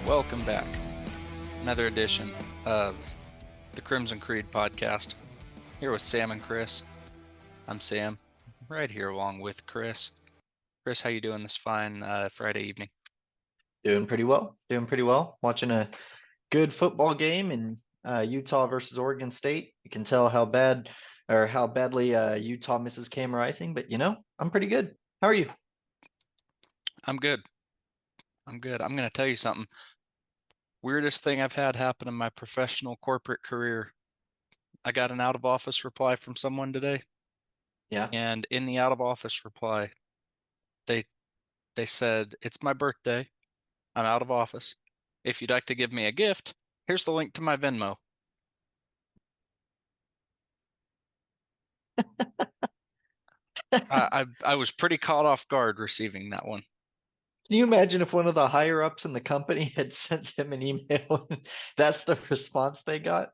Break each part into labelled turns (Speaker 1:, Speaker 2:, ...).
Speaker 1: Welcome back. Another edition of the Crimson Creed podcast. Here with Sam and Chris. I'm Sam, right here along with Chris. Chris, how you doing this fine Friday evening?
Speaker 2: Doing pretty well. Doing pretty well. Watching a good football game in Utah versus Oregon State. You can tell how bad or how badly Utah misses Cam Rising, but I'm pretty good. How are you?
Speaker 1: I'm good. I'm good. I'm going to tell you something. Weirdest thing I've had happen in my professional corporate career. I got an out of office reply from someone today,
Speaker 2: Yeah.
Speaker 1: and in the out of office reply, they they said, "It's my birthday. I'm out of office. If you'd like to give me a gift, here's the link to my Venmo." I was pretty caught off guard receiving that one.
Speaker 2: Can you imagine if one of the higher ups in the company had sent them an email and that's the response they got?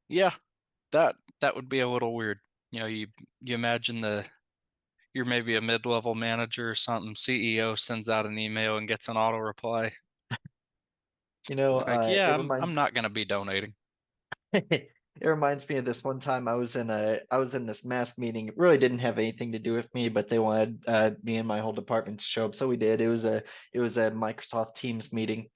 Speaker 1: Yeah, that would be a little weird. You imagine you're maybe a mid-level manager or something, CEO sends out an email and gets an auto reply. They're like, "Yeah,
Speaker 2: It
Speaker 1: I'm
Speaker 2: reminds
Speaker 1: not gonna be donating."
Speaker 2: it reminds me of this one time I was in this mass meeting. It really didn't have anything to do with me, but they wanted me and my whole department to show up, so we did. It was a Microsoft Teams meeting,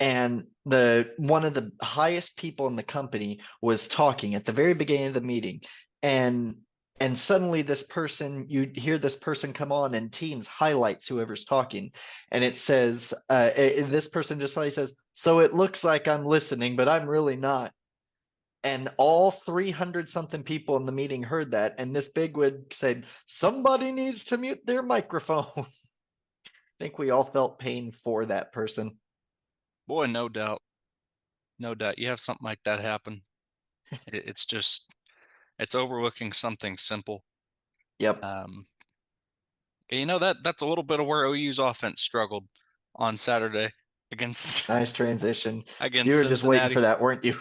Speaker 2: and the one of the highest people in the company was talking at the very beginning of the meeting, and and suddenly you hear this person come on and Teams highlights whoever's talking, and it says this person just like says, "So it looks like I'm listening, but I'm really not." And all 300 something people in the meeting heard that. And this bigwig said, "Somebody needs to mute their microphone." I think we all felt pain for that person.
Speaker 1: Boy, no doubt, no doubt. You have something like that happen. It's just it's overlooking something simple.
Speaker 2: Yep.
Speaker 1: Um, that's a little bit of where OU's offense struggled on Saturday against
Speaker 2: Nice transition. You
Speaker 1: against
Speaker 2: were just waiting for
Speaker 1: Cincinnati.
Speaker 2: that, weren't you?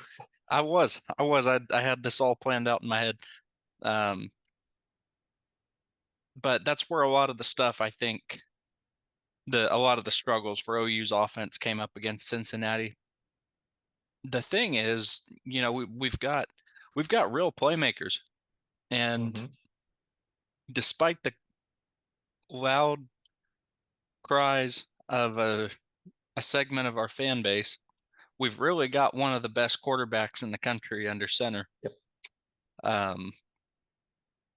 Speaker 1: I had this all planned out in my head. Um, but that's where a lot of the stuff I think a lot of the struggles for OU's offense came up against Cincinnati. The thing is, we've got real playmakers, and
Speaker 2: Hmm.
Speaker 1: despite the loud cries of a segment of our fan base, we've really got one of the best quarterbacks in the country under center.
Speaker 2: Yep.
Speaker 1: Um,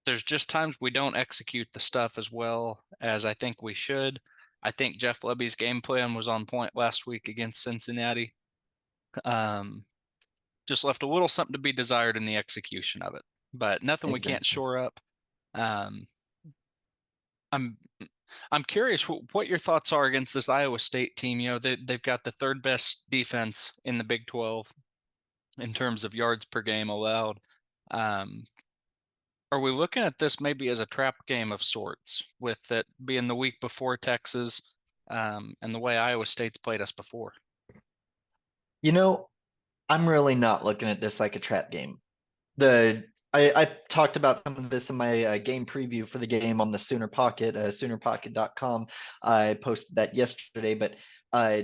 Speaker 1: there's just times we don't execute the stuff as well as I think we should. I think Jeff Lebby's game plan was on point last week against Cincinnati. Um, just left a little something to be desired in the execution of it, but nothing we can't
Speaker 2: Exactly.
Speaker 1: shore up. Um, I'm I'm curious what your thoughts are against this Iowa State team. They've got the third best defense in the Big 12 in terms of yards per game allowed. Um, are we looking at this maybe as a trap game of sorts, with it being the week before Texas, and the way Iowa State's played us before?
Speaker 2: You know, I'm really not looking at this like a trap game. I talked about some of this in my game preview for the game on the Sooner Pocket, SoonerPocket.com. I posted that yesterday, but uh,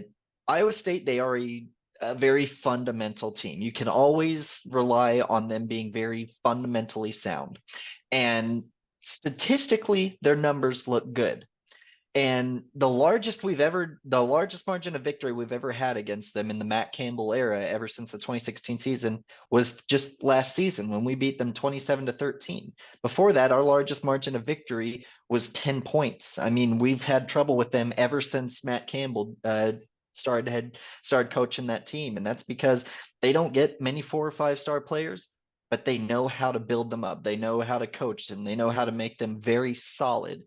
Speaker 2: Iowa State, they are a very fundamental team. You can always rely on them being very fundamentally sound. And statistically, their numbers look good. And the largest margin of victory we've ever had against them in the Matt Campbell era, ever since the 2016 season, was just last season when we beat them 27-13. Before that, our largest margin of victory was 10 points. I mean, we've had trouble with them ever since Matt Campbell started coaching that team, and that's because they don't get many 4 or 5 star players, but they know how to build them up. They know how to coach them. They know how to make them very solid.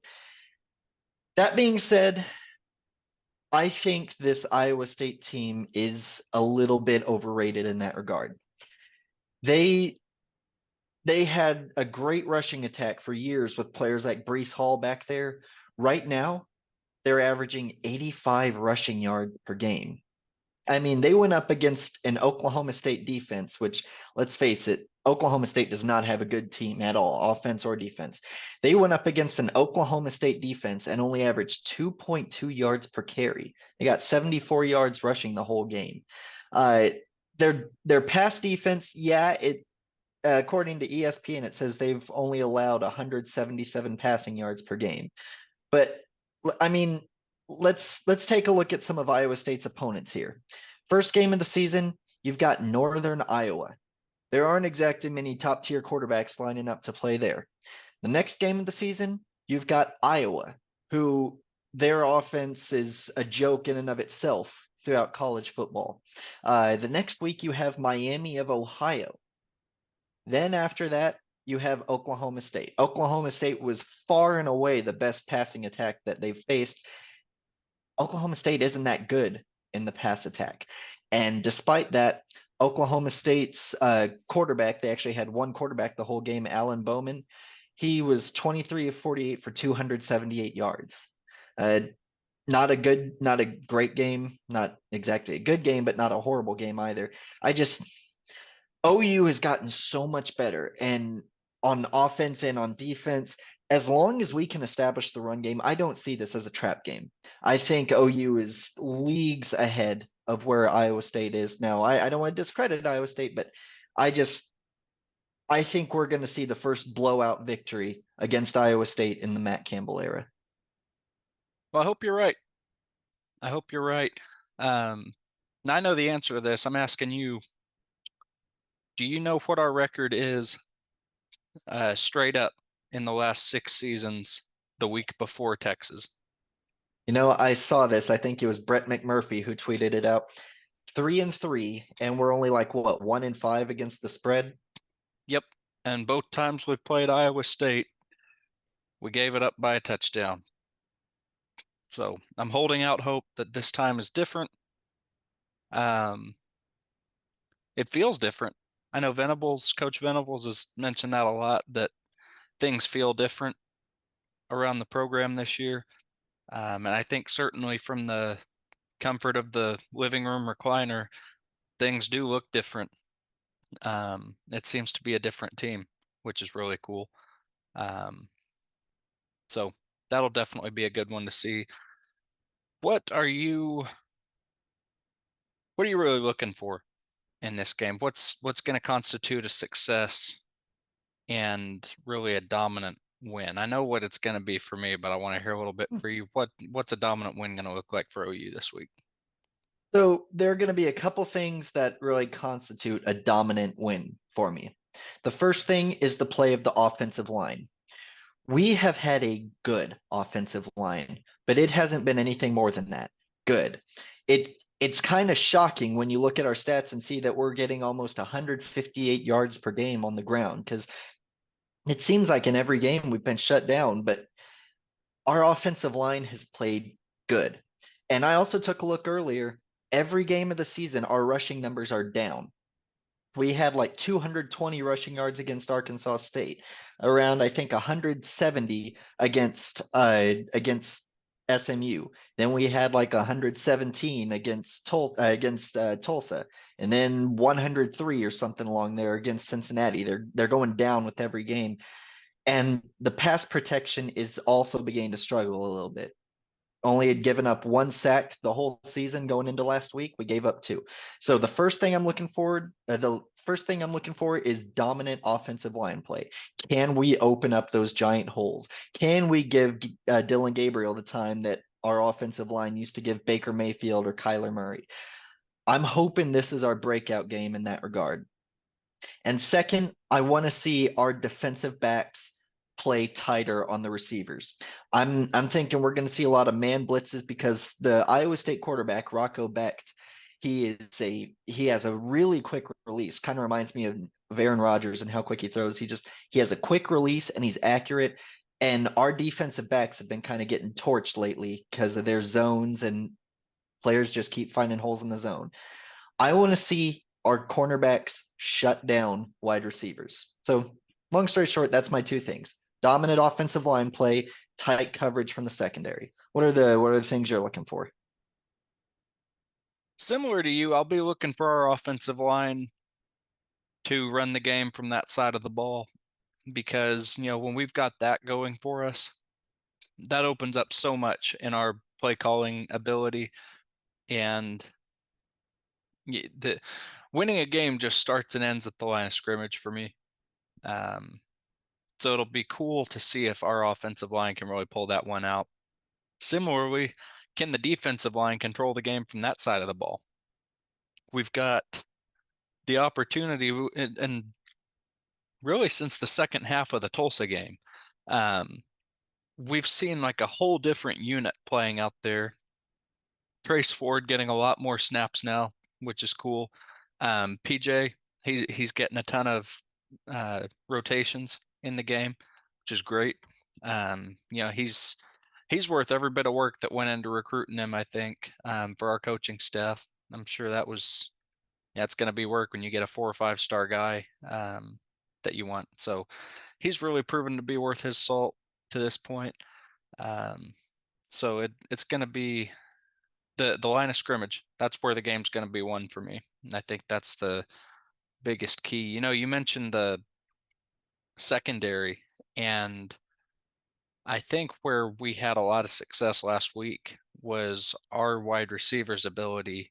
Speaker 2: That being said, I think this Iowa State team is a little bit overrated in that regard. They they had a great rushing attack for years with players like Brees Hall back there. Right now, they're averaging 85 rushing yards per game. I mean, they went up against an Oklahoma State defense, which, let's face it, Oklahoma State does not have a good team at all, offense or defense. They went up against an Oklahoma State defense and only averaged 2.2 yards per carry. They got 74 yards rushing the whole game. Uh, their pass defense, yeah, it according to ESPN, it says they've only allowed 177 passing yards per game. But I mean, let's take a look at some of Iowa State's opponents here. First game of the season, you've got Northern Iowa. There aren't exactly many top tier quarterbacks lining up to play there. The next game of the season, you've got Iowa, who their offense is a joke in and of itself throughout college football. The next week, you have Miami of Ohio. Then after that, you have Oklahoma State. Oklahoma State was far and away the best passing attack that they've faced. Oklahoma State isn't that good in the pass attack. And despite that, Oklahoma State's quarterback, they actually had one quarterback the whole game, Alan Bowman. He was 23 of 48 for 278 yards. Uh, not a great game, not exactly a good game, but not a horrible game either. I just, OU has gotten so much better, and on offense and on defense, as long as we can establish the run game, I don't see this as a trap game. I think OU is leagues ahead of where Iowa State is now. I don't want to discredit Iowa State, but I just I think we're going to see the first blowout victory against Iowa State in the Matt Campbell era.
Speaker 1: Well, I hope you're right. I hope you're right. Now I know the answer to this. I'm asking you, do you know what our record is straight up in the last 6 seasons the week before Texas?
Speaker 2: You know, I saw this. I think it was Brett McMurphy who tweeted it out. 3-3, and we're only like what 1-5 against the spread.
Speaker 1: Yep. And both times we've played Iowa State, we gave it up by a touchdown. So I'm holding out hope that this time is different. Um, it feels different. I know Coach Venables has mentioned that a lot, that things feel different around the program this year. And I think certainly from the comfort of the living room recliner, things do look different. It seems to be a different team, which is really cool. Um, so that'll definitely be a good one to see. What are you what are you really looking for in this game? What's going to constitute a success and really a dominant win? I know what it's going to be for me, but I want to hear a little bit for you. What's a dominant win going to look like for OU this week?
Speaker 2: So there are going to be a couple things that really constitute a dominant win for me. The first thing is the play of the offensive line. We have had a good offensive line, but it hasn't been anything more than that. Good. It's kind of shocking when you look at our stats and see that we're getting almost 158 yards per game on the ground, because it seems like in every game we've been shut down, but our offensive line has played good. And I also took a look earlier. Every game of the season, our rushing numbers are down. We had like 220 rushing yards against Arkansas State, around I think 170 against SMU. Then we had like 117 against Tulsa, and then 103 or something along there against Cincinnati. They're going down with every game, and the pass protection is also beginning to struggle a little bit. Only had given up one sack the whole season going into last week. We gave up two. So the first thing I'm looking for is dominant offensive line play. Can we open up those giant holes? Can we give Dylan Gabriel the time that our offensive line used to give Baker Mayfield or Kyler Murray? I'm hoping this is our breakout game in that regard. And second, I want to see our defensive backs play tighter on the receivers. I'm thinking we're going to see a lot of man blitzes because the Iowa State quarterback, Rocco Becht, he has a really quick release. Kind of reminds me of Aaron Rodgers and how quick he throws. He has a quick release and he's accurate. And our defensive backs have been kind of getting torched lately because of their zones, and players just keep finding holes in the zone. I want to see our cornerbacks shut down wide receivers. So, long story short, that's my two things: dominant offensive line play, tight coverage from the secondary. What are the things you're looking for?
Speaker 1: Similar to you, I'll be looking for our offensive line to run the game from that side of the ball because, when we've got that going for us, that opens up so much in our play calling ability. And the winning a game just starts and ends at the line of scrimmage for me. Um, so it'll be cool to see if our offensive line can really pull that one out. Similarly, can the defensive line control the game from that side of the ball? We've got the opportunity, and really since the second half of the Tulsa game, um, we've seen like a whole different unit playing out there. Trace Ford getting a lot more snaps now, which is cool. PJ, he's getting a ton of rotations in the game, which is great. He's worth every bit of work that went into recruiting him, I think, for our coaching staff. I'm sure yeah, it's going to be work when you get a 4 or 5 star guy that you want. So he's really proven to be worth his salt to this point. Um, so it's going to be the line of scrimmage. That's where the game's going to be won for me. And I think that's the biggest key. You mentioned the secondary, and I think where we had a lot of success last week was our wide receivers' ability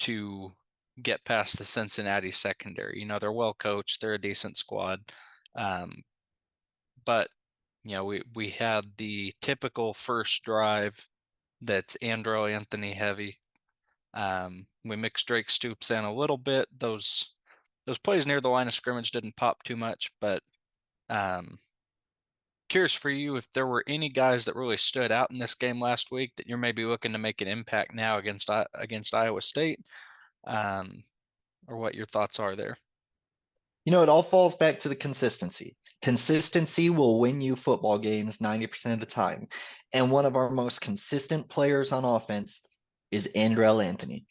Speaker 1: to get past the Cincinnati secondary. They're well coached, they're a decent squad. Um, but we had the typical first drive that's Andrew Anthony heavy. We mixed Drake Stoops in a little bit. Those plays near the line of scrimmage didn't pop too much, but um, curious for you if there were any guys that really stood out in this game last week that you're maybe looking to make an impact now against Iowa State, um, or what your thoughts are there.
Speaker 2: It all falls back to the consistency. Consistency will win you football games 90% of the time. And one of our most consistent players on offense is Andrell Anthony.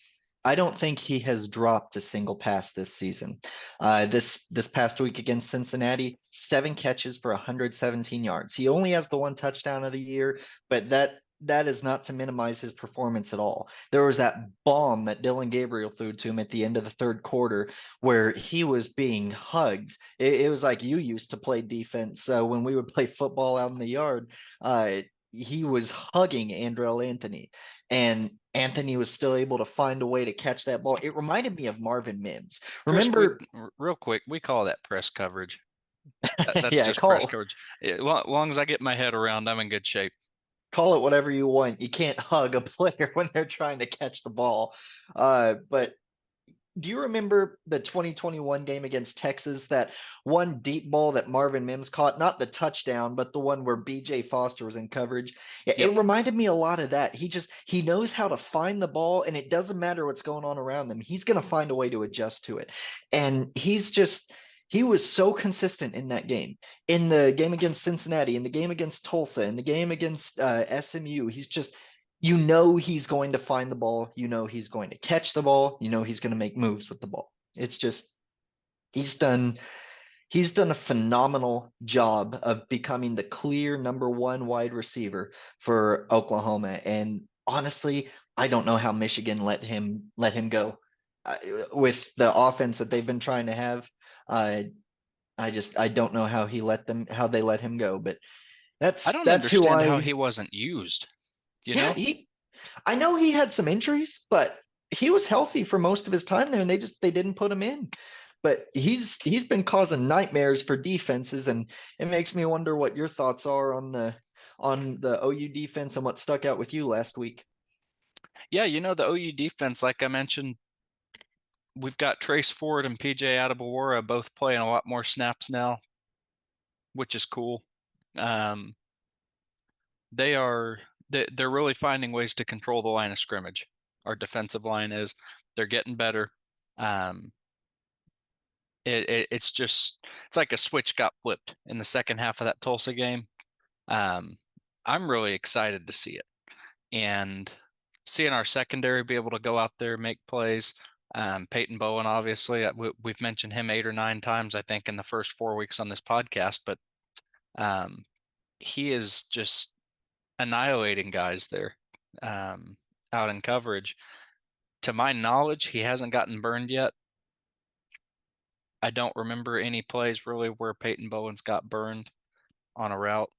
Speaker 2: I don't think he has dropped a single pass this season. This past week against Cincinnati, 7 catches for 117 yards. He only has the one touchdown of the year, but that is not to minimize his performance at all. There was that bomb that Dylan Gabriel threw to him at the end of the third quarter where he was being hugged. It was like you used to play defense. So when we would play football out in the yard, he was hugging Andrell Anthony, and Anthony was still able to find a way to catch that ball. It reminded me of Marvin Mims.
Speaker 1: Chris, we
Speaker 2: Remember,
Speaker 1: real quick, we call that press coverage. That's
Speaker 2: yeah,
Speaker 1: just press coverage. Long as I get my head around, I'm in good shape.
Speaker 2: call it whatever you want. You can't hug a player when they're trying to catch the ball. But do you remember the 2021 game against Texas, that one deep ball that Marvin Mims caught? Not the touchdown, but the one where BJ Foster was in coverage.
Speaker 1: Yep.
Speaker 2: It reminded me a lot of that. He knows how to find the ball, and it doesn't matter what's going on around him. He's going to find a way to adjust to it. And he was so consistent in that game. In the game against Cincinnati, in the game against Tulsa, in the game against SMU, he's going to find the ball. He's going to catch the ball. He's going to make moves with the ball. It's just he's done he's done a phenomenal job of becoming the clear number one wide receiver for Oklahoma. And honestly, I don't know how Michigan let him go with the offense that they've been trying to have. Uh, I don't know how they let him go, but
Speaker 1: I
Speaker 2: that's
Speaker 1: don't
Speaker 2: that's who
Speaker 1: understand how
Speaker 2: I
Speaker 1: he wasn't used, you
Speaker 2: yeah,
Speaker 1: know?
Speaker 2: I know he had some injuries, but he was healthy for most of his time there, and they didn't put him in. But he's been causing nightmares for defenses, and it makes me wonder what your thoughts are on the OU defense and what stuck out with you last week.
Speaker 1: Yeah, the OU defense, like I mentioned, we've got Trace Ford and PJ Adebawara both playing a lot more snaps now, which is cool. Um, they're really finding ways to control the line of scrimmage. Our defensive line is they're getting better. Um, it's like a switch got flipped in the second half of that Tulsa game. Um, I'm really excited to see it and seeing our secondary be able to go out there make plays. Peyton Bowen, obviously, we've mentioned him 8 or 9 times, I think, in the first 4 weeks on this podcast, but um, he is just annihilating guys there out in coverage. To my knowledge, he hasn't gotten burned yet. I don't remember any plays really where Peyton Bowens got burned on a route.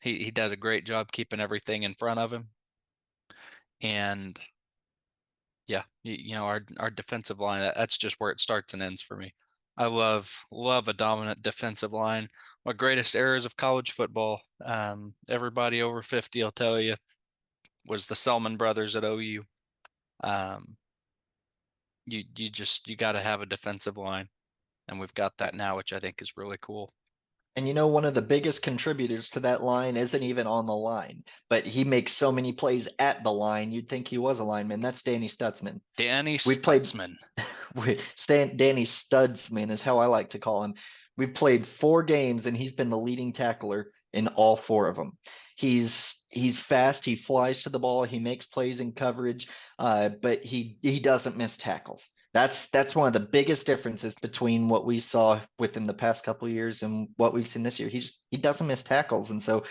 Speaker 1: He does a great job keeping everything in front of him. And yeah, our defensive line, that's just where it starts and ends for me. I love a dominant defensive line. My greatest errors of college football, everybody over 50 will tell you, was the Selman brothers at OU. Um, you got to have a defensive line, and we've got that now, which I think is really cool.
Speaker 2: And one of the biggest contributors to that line isn't even on the line, but he makes so many plays at the line, you'd think he was a lineman. That's Danny Stutzman.
Speaker 1: Danny
Speaker 2: We played
Speaker 1: Stutzman.
Speaker 2: Danny Studsman is how I like to call him. We've played 4 games and he's been the leading tackler in all 4 of them. He's fast. He flies to the ball. He makes plays in coverage, but he doesn't miss tackles. That's one of the biggest differences between what we saw with him the past couple of years and what we've seen this year. He doesn't miss tackles, and so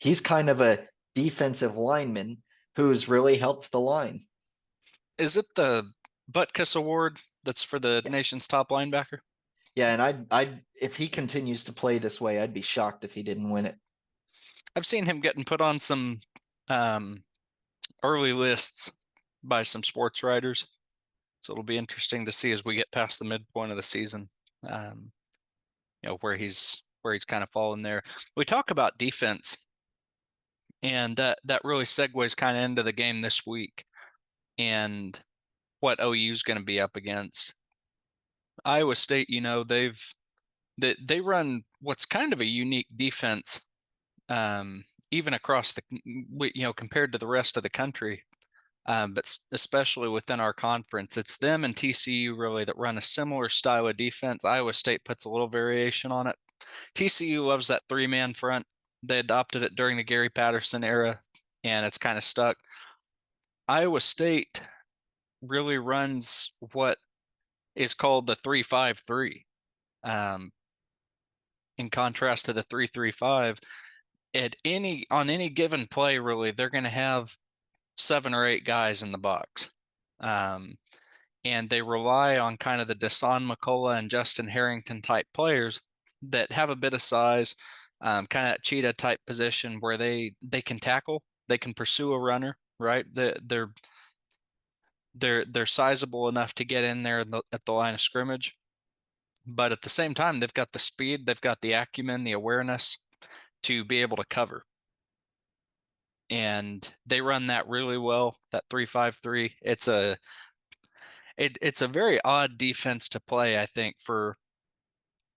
Speaker 2: he's kind of a defensive lineman who's really helped the line.
Speaker 1: Is it the Butkus Award that's for the
Speaker 2: Yeah.
Speaker 1: nation's top linebacker?
Speaker 2: Yeah, and I if he continues to play this way, I'd be shocked if he didn't win it.
Speaker 1: I've seen him getting put on some um, early lists by some sports writers. So it'll be interesting to see as we get past the midpoint of the season, um, where he's kind of fallen there. We talk about defense, and that really segues kind of into the game this week and what OU is going to be up against. Iowa State, they run what's kind of a unique defense, even across compared to the rest of the country. But especially within our conference, it's them and TCU really that run a similar style of defense. Iowa State puts a little variation on it. TCU loves that 3-man front. They adopted it during the Gary Patterson era, and it's kind of stuck. Iowa State really runs what is called the 3-5-3. Um, in contrast to the 3-3-5, on any given play, really, they're going to have 7 or 8 guys in the box. Um, and they rely on kind of the Desan McCullough and Justin Harrington type players that have a bit of size, kind of that cheetah type position where they can tackle, they can pursue a runner, right? They're sizable enough to get in there at the line of scrimmage, but at the same time, they've got the speed, they've got the acumen, the awareness to be able to cover. And they run that really well, that 3-5-3. It's a very odd defense to play, I think, for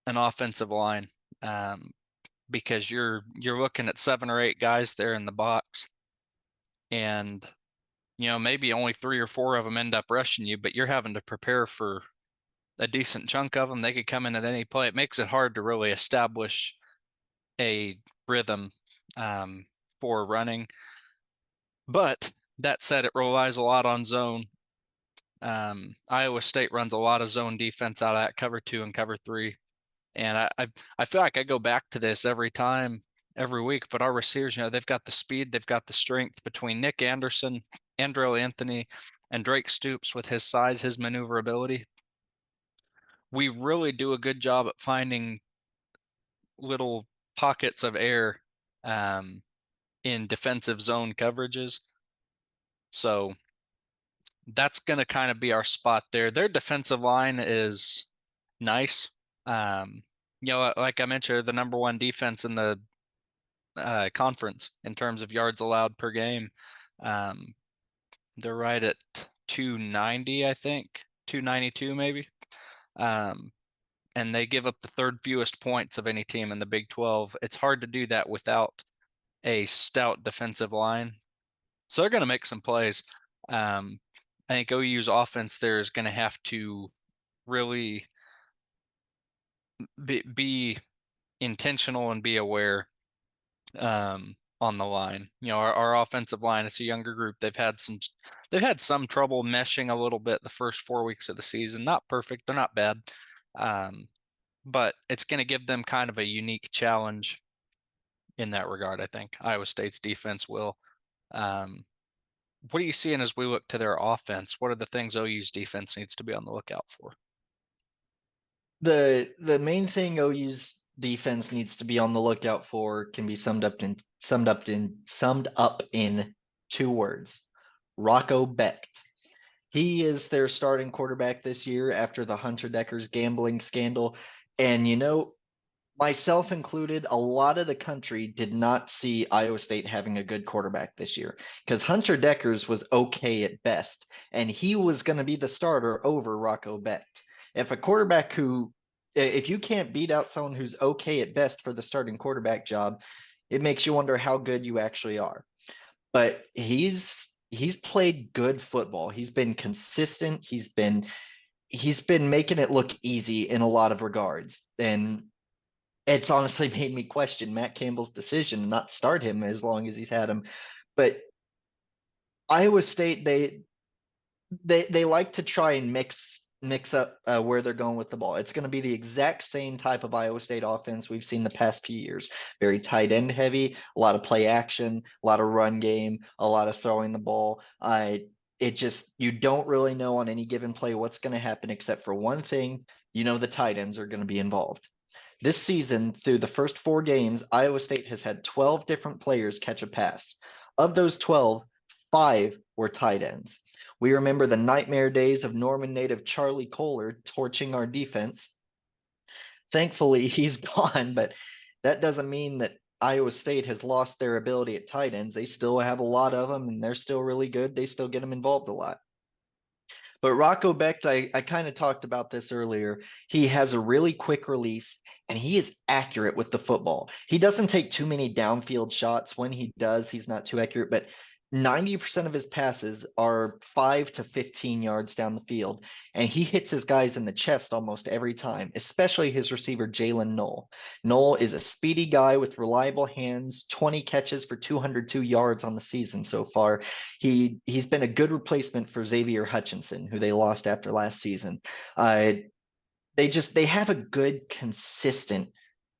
Speaker 1: an offensive line, um, because you're looking at 7 or 8 guys there in the box, and maybe only 3 or 4 of them end up rushing you, but you're having to prepare for a decent chunk of them. They could come in at any play. It makes it hard to really establish a rhythm for running. But that said, it relies a lot on zone. Iowa State runs a lot of zone defense out of that cover 2 and cover 3. And I feel like I go back to this every time, every week. But our receivers, they've got the speed, they've got the strength between Nick Anderson, Andrell Anthony, and Drake Stoops with his size, his maneuverability. We really do a good job at finding little pockets of air um, in defensive zone coverages. So that's going to kind of be our spot there. Their defensive line is nice. Um, like I mentioned, they're the number 1 defense in the conference in terms of yards allowed per game. Um, they're right at 290, I think, 292 maybe. Um, and they give up the 3rd fewest points of any team in the Big 12. It's hard to do that without a stout defensive line. So they're going to make some plays. I think OU's offense there is going to have to really be intentional and be aware on the line. Our offensive line, it's a younger group. They've had some trouble meshing a little bit the first 4 weeks of the season. Not perfect, they're not bad. Um, but it's going to give them kind of a unique challenge in that regard, I think. Iowa State's defense will. Um, what are you seeing as we look to their offense? What are the things OU's defense needs to be on the lookout for?
Speaker 2: The main thing OU's defense needs to be on the lookout for can be summed up in 2 words. Rocco Becht. He is their starting quarterback this year after the Hunter Decker's gambling scandal. And myself included, a lot of the country did not see Iowa State having a good quarterback this year because Hunter Deckers was okay at best, and he was going to be the starter over Rocco Becht. If a quarterback who, if you can't beat out someone who's okay at best for the starting quarterback job, it makes you wonder how good you actually are. But he's played good football. He's been consistent. He's been making it look easy in a lot of regards, and it's honestly made me question Matt Campbell's decision to not start him as long as he's had him. But Iowa State, they like to try and mix up where they're going with the ball. It's going to be the exact same type of Iowa State offense we've seen the past few years. Very tight end heavy, a lot of play action, a lot of run game, a lot of throwing the ball. It just you don't really know on any given play what's going to happen except for one thing. The tight ends are going to be involved. This season, through the first 4 games, Iowa State has had 12 different players catch a pass. Of those 12, 5 were tight ends. We remember the nightmare days of Norman native Charlie Kohler torching our defense. Thankfully, he's gone, but that doesn't mean that Iowa State has lost their ability at tight ends. They still have a lot of them, and they're still really good. They still get them involved a lot. But Rocco Becht, I kind of talked about this earlier. He has a really quick release and he is accurate with the football. He doesn't take too many downfield shots. When he does, he's not too accurate, but 90% of his passes are 5 to 15 yards down the field. And he hits his guys in the chest almost every time, especially his receiver, Jalen Knoll. Knoll is a speedy guy with reliable hands, 20 catches for 202 yards on the season so far. He's been a good replacement for Xavier Hutchinson, who they lost after last season. Uh, they have a good, consistent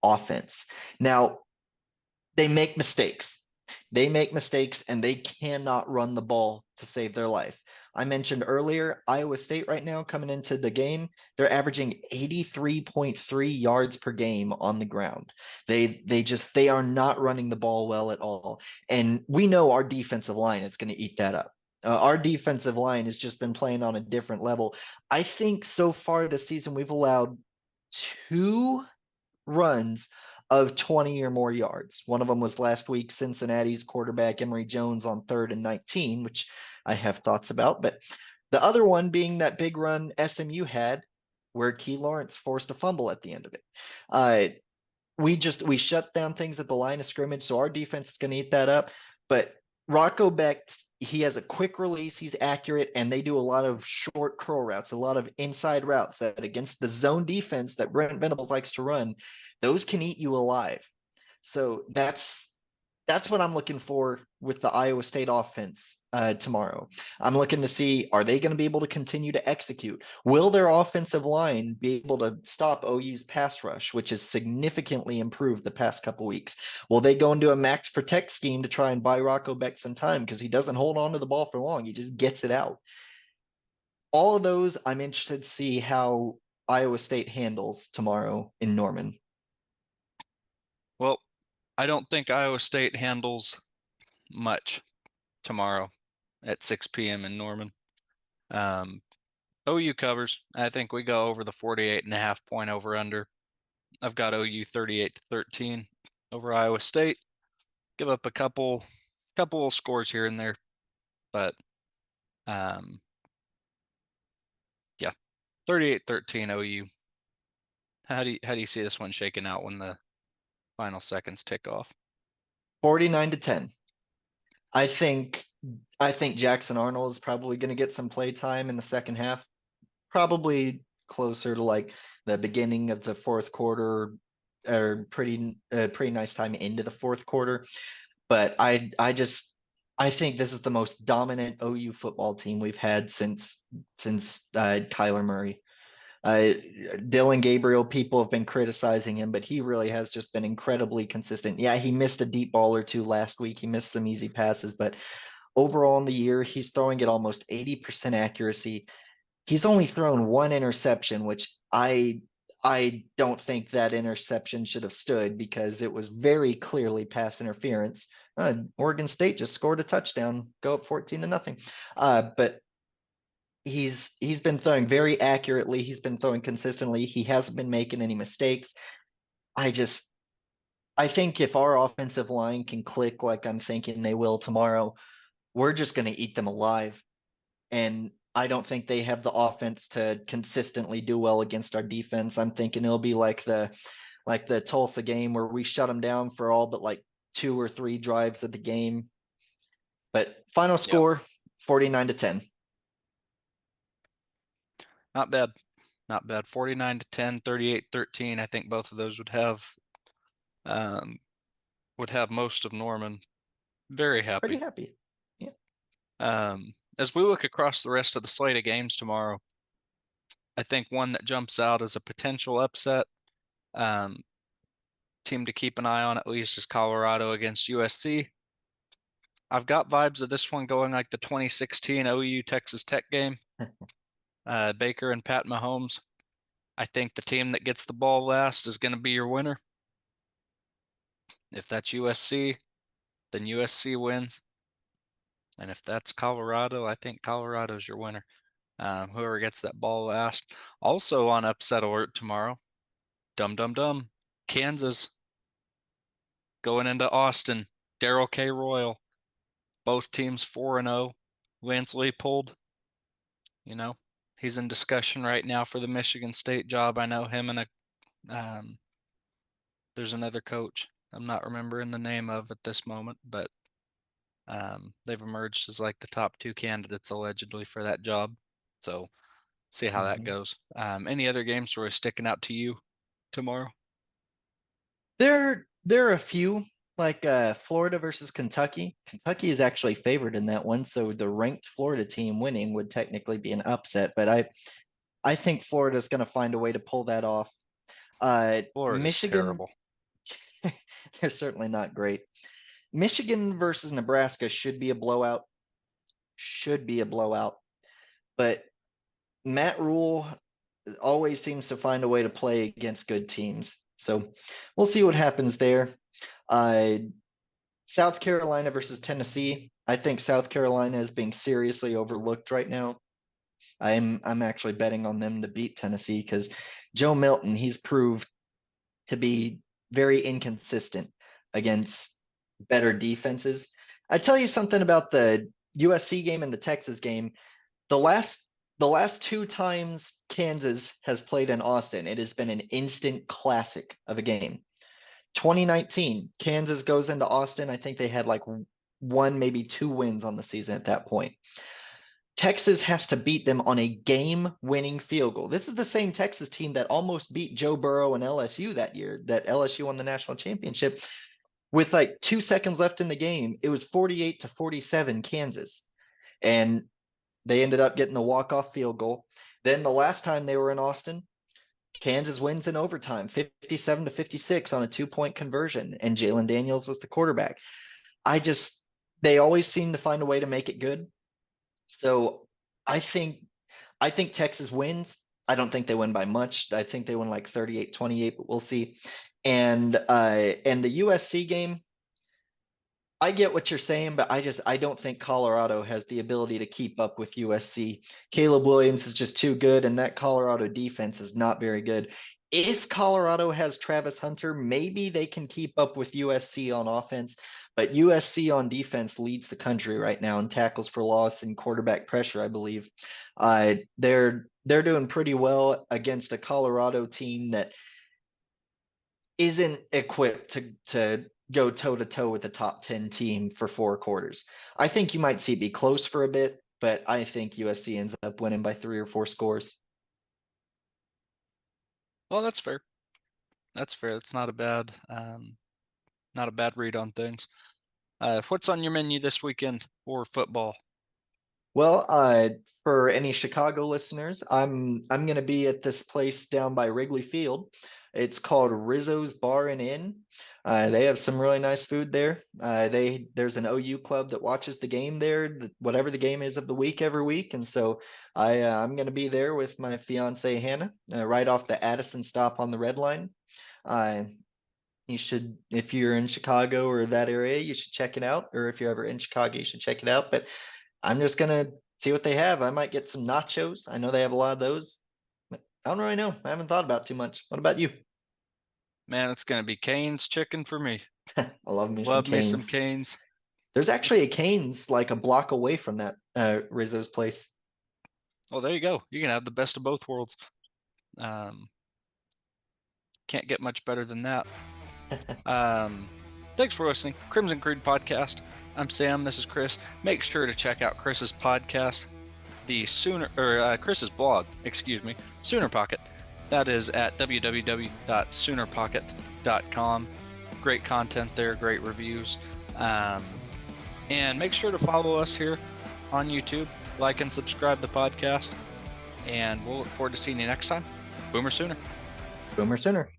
Speaker 2: offense. Now they make mistakes. They make mistakes and they cannot run the ball to save their life. I mentioned earlier, Iowa State right now coming into the game, they're averaging 83.3 yards per game on the ground. They are not running the ball well at all. And we know our defensive line is going to eat that up. Our defensive line has just been playing on a different level. I think so far this season we've allowed 2 runs of 20 or more yards. One of them was last week, Cincinnati's quarterback Emory Jones on 3rd and 19, which I have thoughts about. But the other one being that big run SMU had where Key Lawrence forced a fumble at the end of it. Uh, we shut down things at the line of scrimmage, so our defense is going to eat that up. But Rocco Becht, he has a quick release, he's accurate, and they do a lot of short curl routes, a lot of inside routes that against the zone defense that Brent Venables likes to run, those can eat you alive. So that's what I'm looking for with the Iowa State offense tomorrow. I'm looking to see, are they going to be able to continue to execute? Will their offensive line be able to stop OU's pass rush, which has significantly improved the past couple weeks? Will they go into a max protect scheme to try and buy Rocco Becht some time because he doesn't hold on to the ball for long? He just gets it out. All of those, I'm interested to see how Iowa State handles tomorrow in Norman.
Speaker 1: Well, I don't think Iowa State handles much tomorrow at 6 p.m. in Norman. Um, OU covers. I think we go over the 48.5 point over under. I've got OU 38-13 over Iowa State. Give up a couple scores here and there, but um, yeah, 38-13 OU. How do you see this one shaking out when the final seconds tick off?
Speaker 2: 49-10. I think I think Jackson Arnold is probably going to get some play time in the second half, probably closer to like the beginning of the fourth quarter or pretty nice time into the fourth quarter. But I think this is the most dominant OU football team we've had since Kyler Murray. Dylan Gabriel, people have been criticizing him, but he really has just been incredibly consistent. Yeah, he missed a deep ball or two last week. He missed some easy passes, but overall in the year, he's throwing at almost 80% accuracy. He's only thrown one interception, which I don't think that interception should have stood because it was very clearly pass interference. Oregon State just scored a touchdown, go up 14 to nothing. But he's been throwing very accurately. He's been throwing consistently. He hasn't been making any mistakes. I just I think if our offensive line can click like I'm thinking they will tomorrow, we're just going to eat them alive. And I don't think they have the offense to consistently do well against our defense. I'm thinking it'll be like the Tulsa game where we shut them down for all but like 2 or 3 drives of the game. But final
Speaker 1: Yep.
Speaker 2: score 49 to 10.
Speaker 1: Not bad. Not bad. 49 to 10, 38-13. I think both of those um would have most of Norman very
Speaker 2: Pretty
Speaker 1: happy.
Speaker 2: happy. Yeah.
Speaker 1: As we look across the rest of the slate of games tomorrow, I think one that jumps out as a potential upset, um, team to keep an eye on at least is Colorado against USC. I've got vibes of this one going like the 2016 OU Texas Tech game. Baker and Pat Mahomes. I think the team that gets the ball last is going to be your winner. If that's USC, then USC wins. And if that's Colorado, I think Colorado's your winner. Whoever gets that ball last. Also on upset alert tomorrow, dum dum dum, Kansas going into Austin. Daryl K. Royal, both teams 4-0. Lance Leipold, you know, he's in discussion right now for the Michigan State job. I know him and um, there's another coach I'm not remembering the name of at this moment, but they've emerged as like the top two candidates allegedly for that job. So see how that
Speaker 2: Mhm.
Speaker 1: goes. Any other games sort of sticking out to you tomorrow?
Speaker 2: There are a few like Florida versus Kentucky. Kentucky is actually favored in that one, so the ranked Florida team winning would technically be an upset, but I think Florida's going to find a way to pull that off.
Speaker 1: Florida's
Speaker 2: Michigan,
Speaker 1: terrible.
Speaker 2: they're certainly not great. Michigan versus Nebraska should be a blowout. Should be a blowout. But Matt Rule always seems to find a way to play against good teams. So we'll see what happens there. Uh, South Carolina versus Tennessee. I think South Carolina is being seriously overlooked right now. I'm actually betting on them to beat Tennessee because Joe Milton, he's proved to be very inconsistent against better defenses. I tell you something about the USC game and the Texas game. The last the last 2 times Kansas has played in Austin, it has been an instant classic of a game. 2019, Kansas goes into Austin. I think they had like one, maybe 2 wins on the season at that point. Texas has to beat them on a game winning field goal. This is the same Texas team that almost beat Joe Burrow and LSU that year, that LSU won the national championship. With like 2 seconds left in the game, it was 48 to 47 Kansas. And they ended up getting the walk-off field goal. Then the last time they were in Austin, Kansas wins in overtime, 57 to 56 on a 2-point conversion, and Jalen Daniels was the quarterback. I just they always seem to find a way to make it good. So I think I think Texas wins. I don't think they win by much. I think they win like 38-28, but we'll see. And the USC game, I get what you're saying, but I don't think Colorado has the ability to keep up with USC. Caleb Williams is just too good, and that Colorado defense is not very good. If Colorado has Travis Hunter, maybe they can keep up with USC on offense, but USC on defense leads the country right now in tackles for loss and quarterback pressure, I believe. They're doing pretty well against a Colorado team that isn't equipped to go toe to toe with a top 10 team for 4 quarters. I think you might see it be close for a bit, but I think USC ends up winning by 3 or 4 scores.
Speaker 1: Well, that's fair. That's fair. That's not a bad read on things. What's on your menu this weekend for football?
Speaker 2: Well, for any Chicago listeners, I'm going to be at this place down by Wrigley Field. It's called Rizzo's Bar and Inn. They have some really nice food there. There's an OU club that watches the game there, whatever the game is of the week every week, and so I'm going to be there with my fiance Hannah, right off the Addison stop on the Red Line. Uh, you should, if you're in Chicago or that area, you should check it out. Or if you're ever in Chicago, you should check it out. But I'm just gonna see what they have. I might get some nachos. I know they have a lot of those. But I don't really know. I haven't thought about too much. What about you?
Speaker 1: Man, it's gonna be Cane's chicken for me.
Speaker 2: I love me some
Speaker 1: Love me some
Speaker 2: Canes.
Speaker 1: Cane's.
Speaker 2: There's actually a Canes like a block away from that Rizzo's place.
Speaker 1: Well, there you go. You can have the best of both worlds. Um, can't get much better than that. Thanks for listening. Crimson Creed Podcast. I'm Sam. This is Chris. Make sure to check out Chris's podcast, Chris's blog, Sooner Pocket. That is at www.soonerpocket.com. Great content there, great reviews. And make sure to follow us here on YouTube. Like and subscribe the podcast. And we'll look forward to seeing you next time. Boomer Sooner.
Speaker 2: Boomer Sooner.